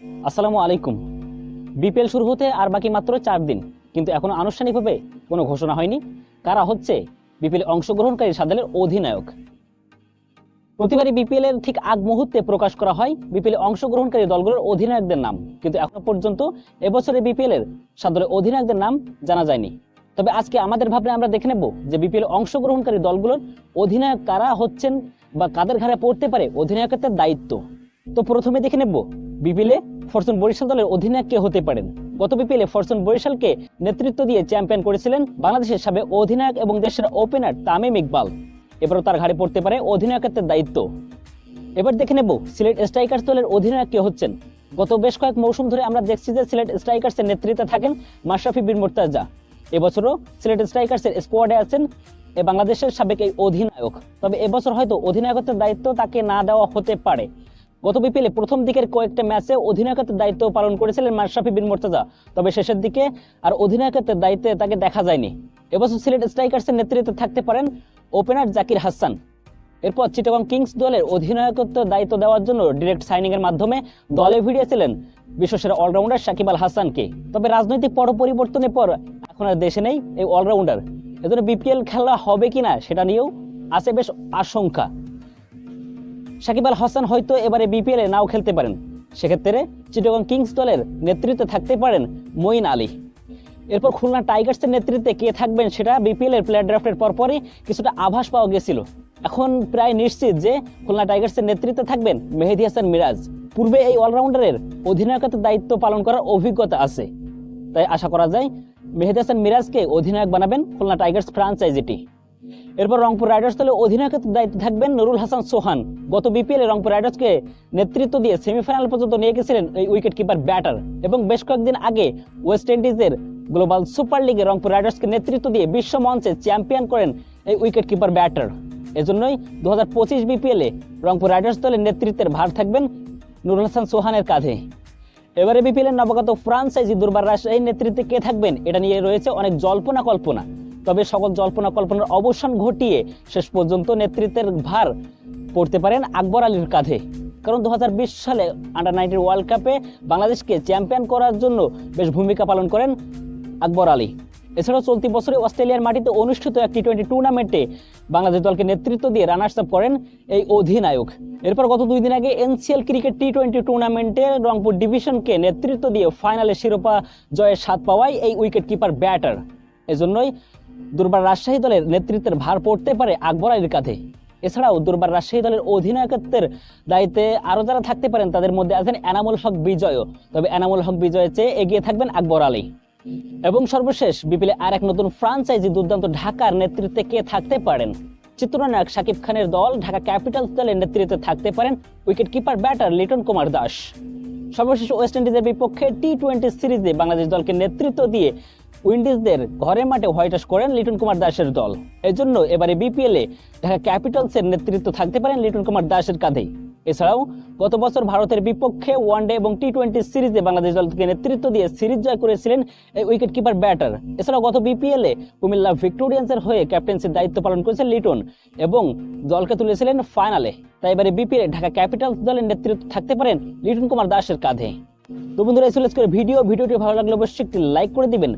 আসসালামু আলাইকুম। বিপিএল শুরু হতে আর বাকি মাত্র 4 দিন, কিন্তু এখনো আনুষ্ঠানিকভাবে কোনো ঘোষণা হয়নি কারা হচ্ছে বিপিএল অংশগ্রহণকারী 7 দলের অধিনায়ক। প্রতিবারই বিপিএল এর ঠিক আগ মুহূর্তে প্রকাশ করা হয় বিপিএল অংশগ্রহণকারী দলগুলোর অধিনায়কদের নাম, কিন্তু এখনো পর্যন্ত এবছরে বিপিএল এর 7 দলের অধিনায়কদের নাম জানা যায়নি। তবে আজকে আমাদের ভাবনায় আমরা দেখে নেব যে বিপিএল অংশগ্রহণকারী দলগুলোর অধিনায়ক কারা হচ্ছেন বা কাদের ঘাড়ে পড়তে পারে অধিনায়কত্বের দায়িত্ব। তো প্রথমে দেখে নেব বিপিএলে ফরচুন বরিশাল দলের অধিনায়ক কে হতে পারেন। গত বিপিএলে ফরচুন বরিশালকে নেতৃত্ব দিয়ে চ্যাম্পিয়ন করেছিলেন বাংলাদেশের সাবেক অধিনায়ক এবং দেশের ওপেনার তামিম ইকবাল। এবারও তার ঘাড়ে পড়তে পারে অধিনায়কত্বের দায়িত্ব। এবার দেখে নেব সিলেট স্ট্রাইকার্স দলের অধিনায়ক কে হচ্ছেন। গত বেশ কয়েক মৌসুম ধরে আমরা দেখছি যে সিলেট স্ট্রাইকার্সের নেতৃত্বে থাকেন মাশরাফি বিন মুর্তজা। এবছরও সিলেট স্ট্রাইকার্সের স্কোয়াডে আছেন বাংলাদেশের সাবেক এই অধিনায়ক। তবে এবছর হয়তো অধিনায়কত্বের দায়িত্ব তাকে না দেওয়া হতে পারে। গত বিপিএলে প্রথম দিকের কয়েকটা ম্যাচে অধিনায়কত্বের দায়িত্ব পালন করেছিলেন মাশরাফি বিন মুর্তজা, তবে শেষের দিকে আর অধিনায়কত্বের দায়িত্বে তাকে দেখা যায়নি। এবছর সিলেট স্ট্রাইকার্সের নেতৃত্বে থাকতে পারেন ওপেনার জাকির হাসান। এরপর চিটাগং কিংস দলের অধিনায়কত্বের দায়িত্ব দেওয়ার জন্য ডিরেক্ট সাইনিং এর মাধ্যমে দলে ভিড়িয়েছিলেন বিশ্বসেরা অলরাউন্ডার সাকিব আল হাসানকে। তবে রাজনৈতিক পট পরিবর্তনের পর এখন আর দেশে নেই এই অলরাউন্ডার। এজন্য বিপিএল খেলা হবে কিনা সেটা নিয়েও আছে বেশ আশঙ্কা। সাকিব আল হাসান হয়তো এবারে বিপিএল এ নাও খেলতে পারেন, সেক্ষেত্রে চিটাগং কিংস দলের নেতৃত্বে থাকতে পারেন মঈন আলী। এরপর খুলনা টাইগার্সের নেতৃত্বে কে থাকবেন সেটা বিপিএল এর প্লেয়ার ড্রাফটের পরপরই কিছুটা আভাস পাওয়া গেছিল। এখন প্রায় নিশ্চিত যে খুলনা টাইগার্সের নেতৃত্বে থাকবেন মেহেদী হাসান মিরাজ। পূর্বে এই অলরাউন্ডারের অধিনায়কত্বের দায়িত্ব পালন করার অভিজ্ঞতা আছে, তাই আশা করা যায় মেহেদী হাসান মিরাজকে অধিনায়ক বানাবেন খুলনা টাইগার্স ফ্রাঞ্চাইজিটি। এরপর রংপুর রাইডার্স দলের অধিনায়কত্বের দায়িত্বে থাকবেন নুরুল হাসান সোহান। গত বিপিএল এ রংপুর রাইডার্সকে নেতৃত্ব দিয়ে সেমিফাইনাল পর্যন্ত নিয়ে গেছিলেন এই উইকেট কিপার ব্যাটার, এবং বেশ কয়েকদিন আগে ওয়েস্ট ইন্ডিজের গ্লোবাল সুপার লিগে রংপুর রাইডার্সকে নেতৃত্ব দিয়ে বিশ্ব মঞ্চে চ্যাম্পিয়ন করেন এই উইকেট কিপার ব্যাটার। এজন্যই 2025 বিপিএল এ রংপুর রাইডার্স দলের নেতৃত্বের ভার থাকবেন নুরুল হাসান সোহানের কাঁধে। এবারে বিপিএল এর নবাগত ফ্রাঞ্চাইজি দুর্বার রাজশাহীর নেতৃত্বে কে থাকবেন এটা নিয়ে রয়েছে অনেক জল্পনা কল্পনা। তবে সকল জল্পনা কল্পনার অবসান ঘটিয়ে শেষ পর্যন্ত নেতৃত্বের ভার পড়তে পারেন আকবর আলীর কাঁধে। কারণ 2020 সালে আন্ডার-19 ওয়ার্ল্ড কাপে বাংলাদেশকে চ্যাম্পিয়ন করার জন্য বেশ ভূমিকা পালন করেন আকবর আলী। এছাড়াও চলতি বছরে অস্ট্রেলিয়ার মাটিতে অনুষ্ঠিত এক টি-20 টুর্নামেন্টে বাংলাদেশ দলকে নেতৃত্ব দিয়ে রানার্স আপ করেন এই অধিনায়ক। এরপর গত 2 দিন আগে এনসিএল ক্রিকেট টি-20 টুর্নামেন্টে রংপুর ডিভিশনকে নেতৃত্ব দিয়ে ফাইনালে শিরোপা জয়ের স্বাদ পাওয়ায় এই উইকেট কিপার ব্যাটার। এজন্যই দুর্বার রাজশাহী দলের নেতৃত্বের ভার পড়তে পারে আকবর আলীর কাঁধে। এছাড়াও দুর্বার রাজশাহী দলের অধিনায়কত্বের দায়িত্বে আরও যারা থাকতে পারেন তাদের মধ্যে আছেন এনামুল হক বিজয়ও। তবে এনামুল হক বিজয়ের চেয়ে এগিয়ে থাকবেন আকবর আলী। এবং সর্বশেষ বিপিএলে আর এক নতুন ফ্রাঞ্চাইজি দুর্দান্ত ঢাকার নেতৃত্বে কে থাকতে পারেন। চিত্রনায়ক শাকিব খানের দল ঢাকা ক্যাপিটালস দলের নেতৃত্বে থাকতে পারেন wicket keeper batter Liton Kumar Das. সর্বশেষ ওয়েস্ট ইন্ডিজের বিপক্ষে টি-20 সিরিজে বাংলাদেশ দলকে নেতৃত্ব দিয়ে উইন্ডিজদের ঘরের মাঠে হোয়াইট ওয়াশ করেন লিটন কুমার দাসের দল। এজন্য এবারে বিপিএল এ ঢাকা ক্যাপিটালসের নেতৃত্ব থাকতে পারেন লিটন কুমার দাসের কাঁধেই। এছাড়াও গত বছর ভারতের বিপক্ষে ওয়ানডে এবং টি-20 সিরিজে বাংলাদেশ দলকে নেতৃত্ব দিয়ে সিরিজ জয় করেছিলেন এই উইকেট কিপার ব্যাটার। এছাড়াও গত বিপিএল এ কুমিল্লা ভিক্টোরিয়ান্সের হয়ে ক্যাপ্টেন্সির দায়িত্ব পালন করেছেন লিটন এবং দলকে তুলেছিলেন ফাইনালে। তাই এবারে বিপিএল এ ঢাকা ক্যাপিটালস দলের নেতৃত্ব থাকতে পারেন লিটন কুমার দাসের কাঁধে। তো বন্ধুরা, এই ছিল আজকের ভিডিওটি ভালো লাগলে অবশ্যই একটি লাইক করে দিবেন।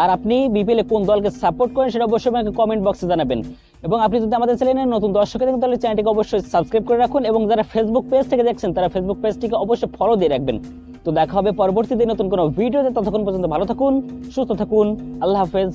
আর আপনি বিপিএল এ কোন দলকে সাপোর্ট করেন সেটা অবশ্যই আমাকে কমেন্ট বক্সে জানাবেন। এবং আপনি যদি আমাদের চ্যানেলে নতুন দর্শক থাকেন তাহলে চ্যানেলটিকে অবশ্যই সাবস্ক্রাইব করে রাখুন, এবং যারা ফেসবুক পেজ থেকে দেখছেন তারা ফেসবুক পেজটিকে অবশ্যই ফলো দিয়ে রাখবেন। তো দেখা হবে পরবর্তীতে নতুন কোনো ভিডিওতে। ততক্ষণ পর্যন্ত ভালো থাকুন, সুস্থ থাকুন, আল্লাহ হাফেজ।